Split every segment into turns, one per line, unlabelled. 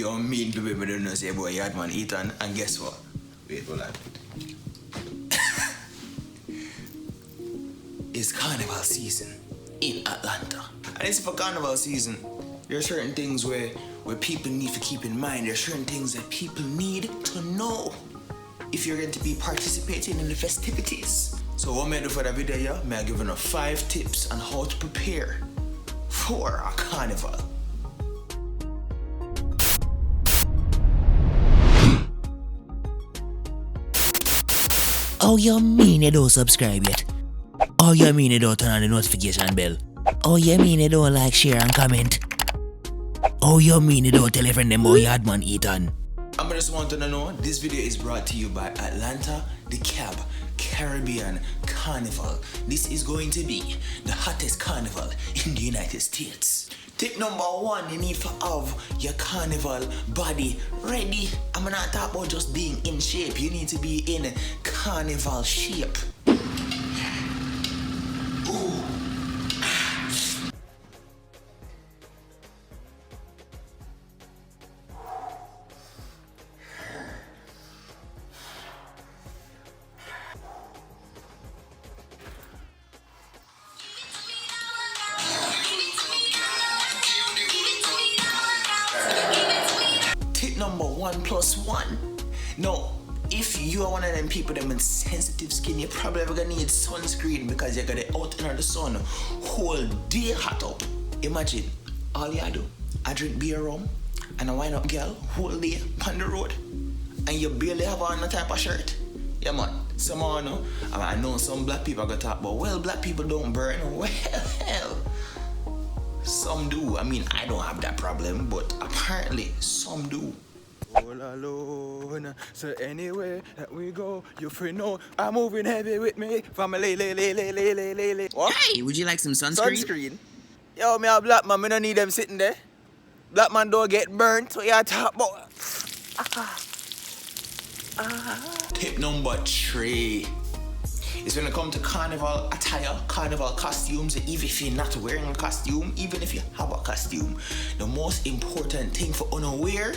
Yo, mean people don't know say boy Yaadman Etan, and guess what? Wait, hold on. It's Carnival season in Atlanta. And it's for Carnival season. There are certain things where people need to keep in mind. There are certain things that people need to know if you're going to be participating in the festivities. So what may I do for that video, yeah? May I give you 5 tips on how to prepare for a carnival.
Oh, you mean you don't subscribe yet? Oh, you mean you don't turn on the notification bell? Oh, you mean you don't like, share and comment? Oh, you mean you don't tell your friend them about Yaadman Etan?
I just want to know, this video is brought to you by Atlanta Dekalb Caribbean Carnival. This is going to be the hottest carnival in the United States. Tip number 1, you need to have your carnival body ready. I'm not talking about just being in shape. You need to be in carnival shape. Ooh. Tip number 1+1. Now, if you are one of them people that with sensitive skin, you're probably ever gonna need sunscreen because you're gonna out in the sun whole day hot up. Imagine, all you do, I drink beer rum and I wind up girl whole day on the road and you barely have on a type of shirt. Yeah man, someone I know some black people are gonna talk about, well, black people don't burn. Well, hell, some do. I mean, I don't have that problem, but apparently some do.
All alone, so anywhere that we go, you free know I'm moving heavy with me. Family, What?
Hey, would you like some sunscreen?
Sunscreen? Yo, me a black man, me don't need them sitting there. Black man don't get burnt, so you talk about.
Tip number 3 is when it comes to carnival attire, carnival costumes. Even if you're not wearing a costume, even if you have a costume, the most important thing for wear,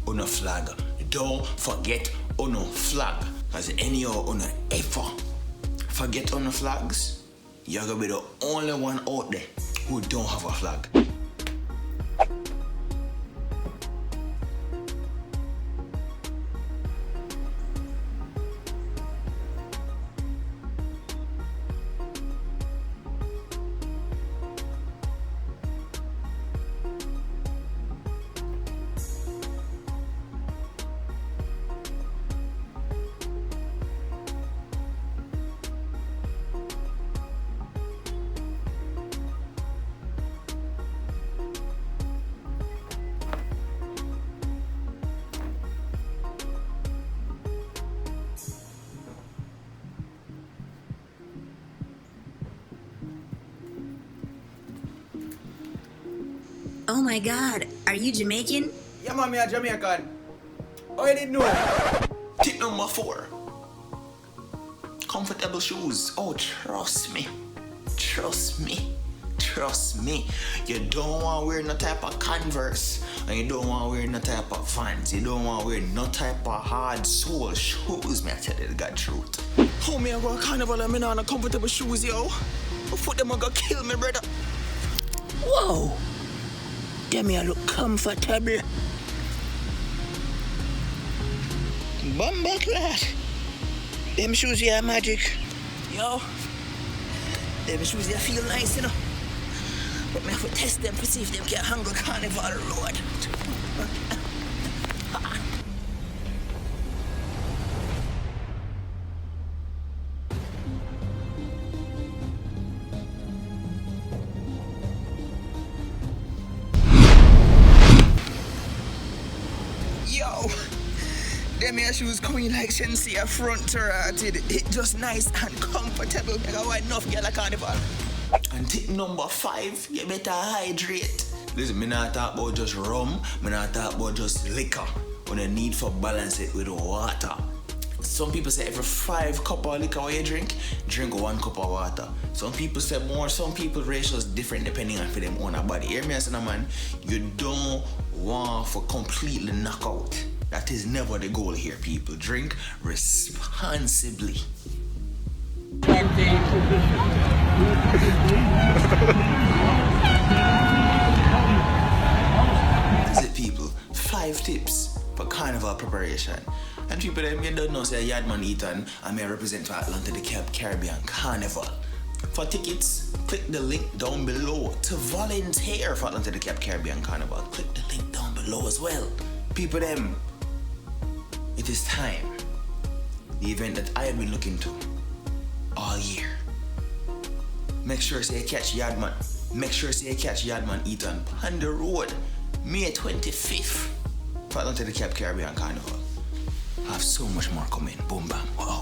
a flag. Don't forget a flag. As any of you ever forget flags, you're gonna be the only one out there who don't have a flag.
Oh my god, are you Jamaican?
Yeah, man, me a Jamaican. Oh, you didn't know?
Tip number 4. Comfortable shoes. Oh, trust me. Trust me. Trust me. You don't want to wear no type of Converse. And you don't want to wear no type of Vans. You don't want to wear no type of hard sole shoes. Me I tell you the God truth.
Oh, me I go a carnival and me not on comfortable shoes, yo. My foot them gonna kill me, brother.
Whoa! Damn, me I look comfortable. Bumbleclat. Them shoes here magic.
Yo,
Them shoes here feel nice, you know. But me have to test them to see if them can handle carnival road.
yo. Them here shoes coming like Shenseea front to it just nice and comfortable. I got wide enough get a carnival.
And tip number 5, you better hydrate. Listen, me not talk about just rum, me not talk about just liquor. When you need to balance it with water. Some people say every 5 cups of liquor you drink 1 cup of water. Some people say more, some people ratios different depending on for them own body. Hear me, I say, man, you don't want for completely knock out. That is never the goal here, people. Drink responsibly. That's it, people. 5 tips for Carnival preparation. And people, them you don't know, say Yaadman Etan, I may represent for Atlanta Dekalb Caribbean Carnival. For tickets, click the link down below. To volunteer for Atlanta Dekalb Caribbean Carnival, click the link down below as well. People, them, it is time. The event that I have been looking to all year. Make sure say you catch Yaadman. Make sure say you catch Yaadman Etan on the road, May 25th for Atlanta Dekalb Caribbean Carnival. I have so much more coming. Boom bam. Wow.